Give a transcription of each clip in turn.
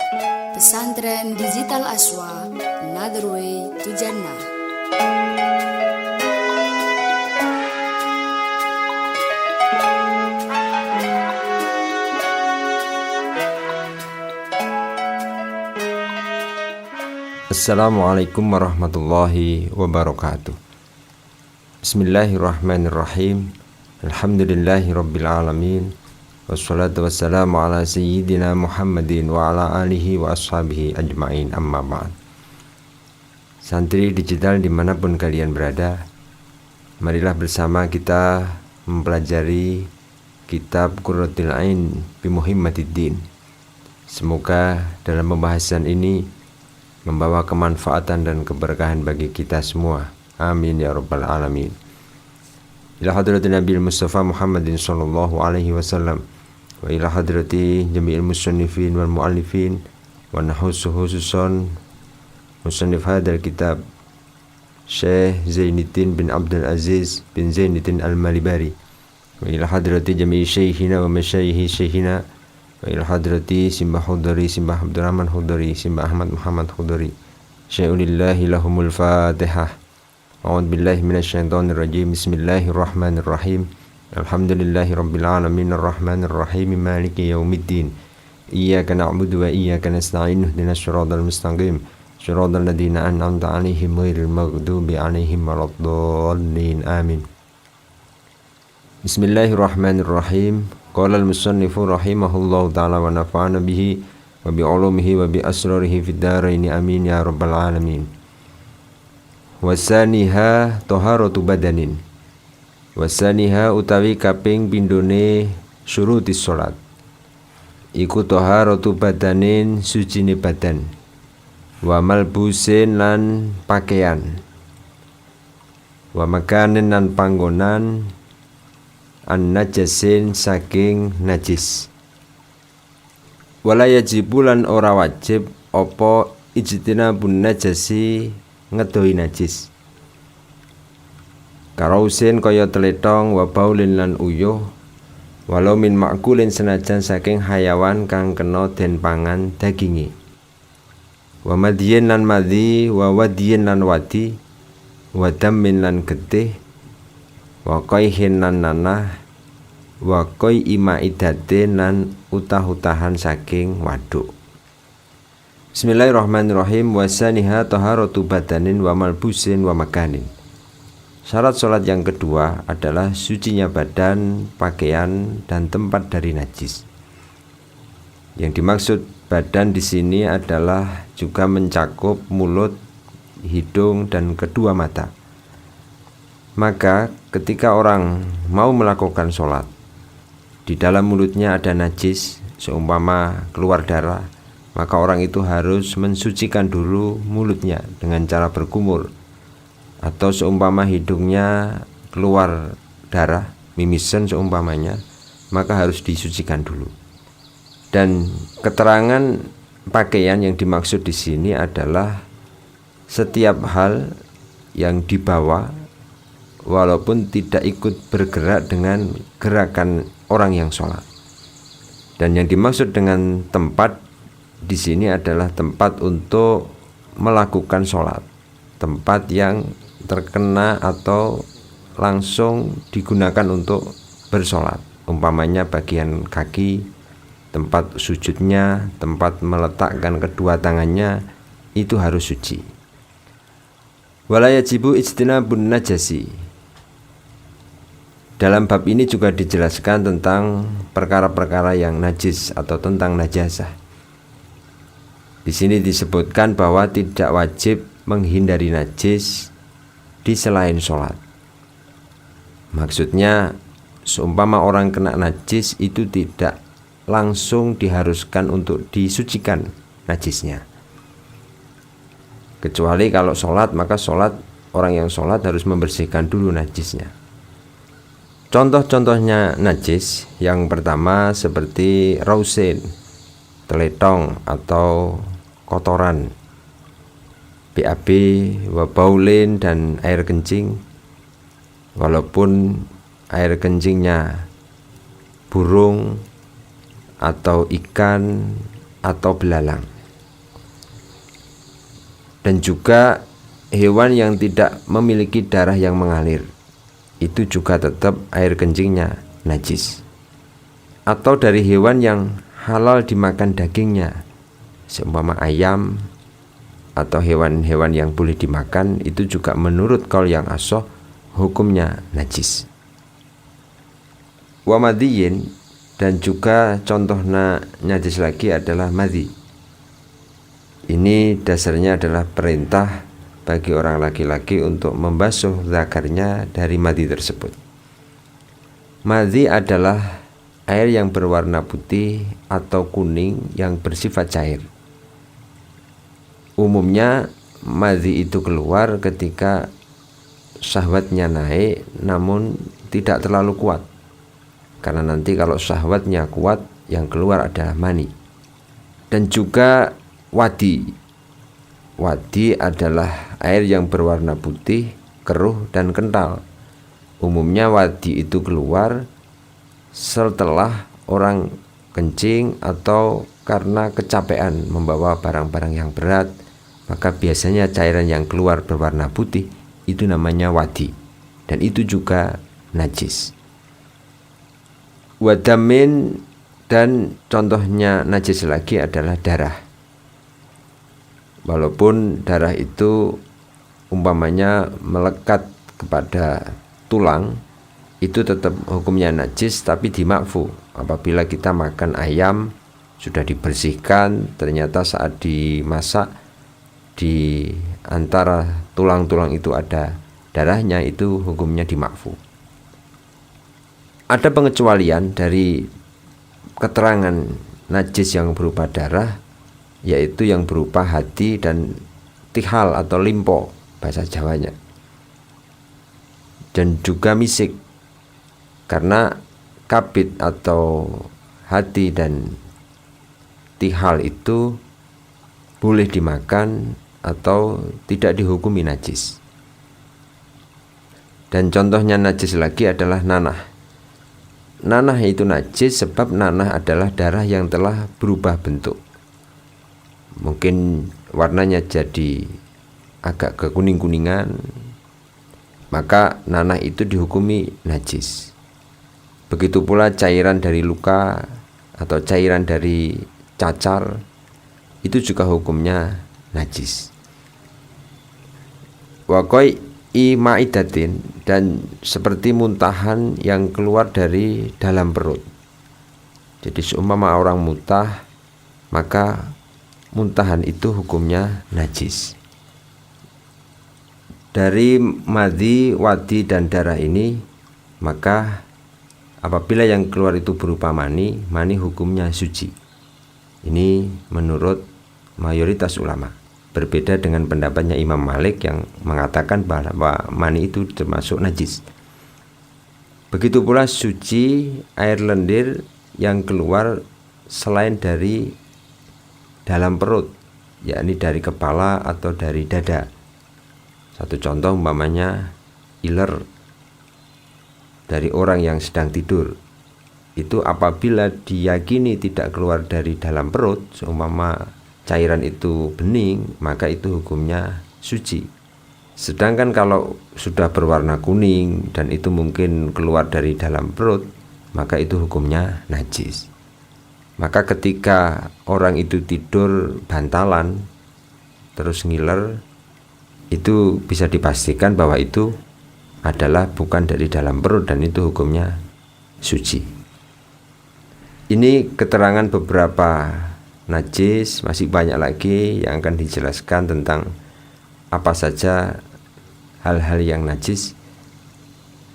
Pesantren Digital Aswa, Another Way to Jannah. Assalamualaikum warahmatullahi wabarakatuh. Bismillahirrahmanirrahim. Alhamdulillahi rabbil alamin. Wassalatu wassalamu ala sayyidina Muhammadin wa ala alihi wa ashabihi ajma'in, amma ba'd. Santri digital dimanapun kalian berada, marilah bersama kita mempelajari kitab Qurratul Ain bi Muhammadiddin. Semoga dalam pembahasan ini membawa kemanfaatan dan keberkahan bagi kita semua. Amin ya rabbal alamin. Ila hadratin Nabi Mustafa Muhammadin sallallahu alaihi wasallam wa ila hadrati jami'il musannifin wal muallifin wa khususan musannif hadzal kitab Syekh Zainuddin bin Abdul Aziz bin Zainuddin Al-Malibari wa ila hadrati jami'i syekhina wa masyayikhi syekhina wa ila hadrati Simbah Hudari, Simbah Abdurrahman Hudari, Simbah Ahmad Muhammad Hudari. Syai'ulillahi lahumul fatihah. A'udzu billahi minasyaitonir rajim. Bismillahirrahmanirrahim. Alhamdulillahi rabbil alamin arrahmanir rahim maliki yaumiddin. Iyyaka na'budu wa iyyaka nasta'in ihdinas siratal mustaqim. Siratal ladzina an'amta 'alaihim ghairil maghdubi 'alaihim waladdallin. Amin. Bismillahirrahmanirrahim. Qala al-musannifu rahimahullahu ta'ala wa nafa'ana bihi wa bi 'ulumihi wa bi asrarihi fid dharain amin ya rabbal alamin. Wasaniha taharatu badanin. Wasaniha utawi kaping pindhone syurutis salat iku taharatu badanin, sucine badan, wa malbusin lan pakaian, wa makanin lan panggonan, an najasin saking najis. Wala yajibu lan ora wajib apa ijtinabun najasi, ngedohi najis. Karausin kaya tletong, wa baulin lan uyuh, walau min makulin senajan saking hayawan kang kena den pangan dagingi. Wa madyin lan madhi, wa wadyin lan wadi, wa dammin lan getih, wa qaihin lan nanah, wa qai imaidatin lan utah-utahan saking waduk. Bismillahirrahmanirrahim. Wasaniha taharatu badanin wa malbusin wa makanin. Syarat sholat yang kedua adalah sucinya badan, pakaian, dan tempat dari najis. Yang dimaksud badan di sini adalah juga mencakup mulut, hidung, dan kedua mata. Maka ketika orang mau melakukan sholat, di dalam mulutnya ada najis, seumpama keluar darah, maka orang itu harus mensucikan dulu mulutnya dengan cara berkumur. Atau seumpama hidungnya keluar darah, mimisen seumpamanya, maka harus disucikan dulu. Dan keterangan pakaian yang dimaksud di sini adalah setiap hal yang dibawa walaupun tidak ikut bergerak dengan gerakan orang yang sholat. Dan yang dimaksud dengan tempat di sini adalah tempat untuk melakukan sholat, tempat yang terkena atau langsung digunakan untuk bersolat, umpamanya bagian kaki, tempat sujudnya, tempat meletakkan kedua tangannya, itu harus suci. Wala yajibu ijtinabun najasi. Dalam bab ini juga dijelaskan tentang perkara-perkara yang najis atau tentang najasah. Di sini disebutkan bahwa tidak wajib menghindari najis di selain sholat. Maksudnya, seumpama orang kena najis itu tidak langsung diharuskan untuk disucikan najisnya. Kecuali kalau sholat, maka sholat, orang yang sholat harus membersihkan dulu najisnya. Contoh-contohnya najis, yang pertama seperti rausin, teletong atau kotoran, BAB, wa baulin, dan air kencing, walaupun air kencingnya burung atau ikan atau belalang. Dan juga hewan yang tidak memiliki darah yang mengalir, itu juga tetap air kencingnya najis. Atau dari hewan yang halal dimakan dagingnya, seumpama ayam atau hewan-hewan yang boleh dimakan, itu juga menurut qaul yang ashah hukumnya najis. Wa madhiyin, dan juga contohnya najis lagi adalah madhi. Ini dasarnya adalah perintah bagi orang laki-laki untuk membasuh zakarnya dari madhi tersebut. Madhi adalah air yang berwarna putih atau kuning yang bersifat cair. Umumnya madhi itu keluar ketika syahwatnya naik namun tidak terlalu kuat. Karena nanti kalau syahwatnya kuat, yang keluar adalah mani. Dan juga wadi. Wadi adalah air yang berwarna putih, keruh dan kental. Umumnya wadi itu keluar setelah orang kencing atau karena kecapean membawa barang-barang yang berat, maka biasanya cairan yang keluar berwarna putih itu namanya wadi, dan itu juga najis. Wadamin, dan contohnya najis lagi adalah darah. Walaupun darah itu umpamanya melekat kepada tulang, itu tetap hukumnya najis, tapi dimakfu. Apabila kita makan ayam sudah dibersihkan, ternyata saat dimasak di antara tulang-tulang itu ada darahnya, itu hukumnya dimakfu. Ada pengecualian dari keterangan najis yang berupa darah, yaitu yang berupa hati dan tihal atau limpo bahasa Jawanya, dan juga misik. Karena kabid atau hati dan tihal itu boleh dimakan atau tidak dihukumi najis. Dan contohnya najis lagi adalah nanah. Nanah itu najis sebab nanah adalah darah yang telah berubah bentuk. Mungkin warnanya jadi agak kekuning-kuningan, maka nanah itu dihukumi najis. Begitu pula cairan dari luka atau cairan dari cacar, itu juga hukumnya najis. Wakoi maidatin, dan seperti muntahan yang keluar dari dalam perut. Jadi seumpama orang muntah, maka muntahan itu hukumnya najis. Dari madhi, wadi dan darah ini, maka apabila yang keluar itu berupa mani, mani hukumnya suci. Ini menurut mayoritas ulama. Berbeda dengan pendapatnya Imam Malik yang mengatakan bahwa mani itu termasuk najis. Begitu pula suci air lendir yang keluar selain dari dalam perut, yakni dari kepala atau dari dada. Satu contoh umpamanya iler dari orang yang sedang tidur. Itu apabila diyakini tidak keluar dari dalam perut, seumpama cairan itu bening, maka itu hukumnya suci. Sedangkan kalau sudah berwarna kuning dan itu mungkin keluar dari dalam perut, maka itu hukumnya najis. Maka ketika orang itu tidur bantalan terus ngiler, itu bisa dipastikan bahwa itu adalah bukan dari dalam perut dan itu hukumnya suci. Ini keterangan beberapa najis, masih banyak lagi yang akan dijelaskan tentang apa saja hal-hal yang najis.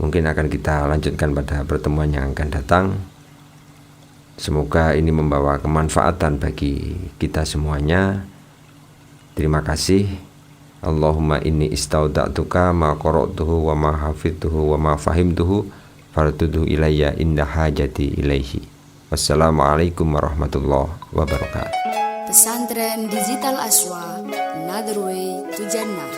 Mungkin akan kita lanjutkan pada pertemuan yang akan datang. Semoga ini membawa kemanfaatan bagi kita semuanya. Terima kasih. Allahumma inni istauda'tuka ma qara'tuhu wa ma hafidtuhu wa ma fahimtuhu farduduhu ilayya inda hajati ilaihi. Wassalamualaikum warahmatullahi wabarakatuh. Pesantren Digital Aswa, Another Way to Jannah.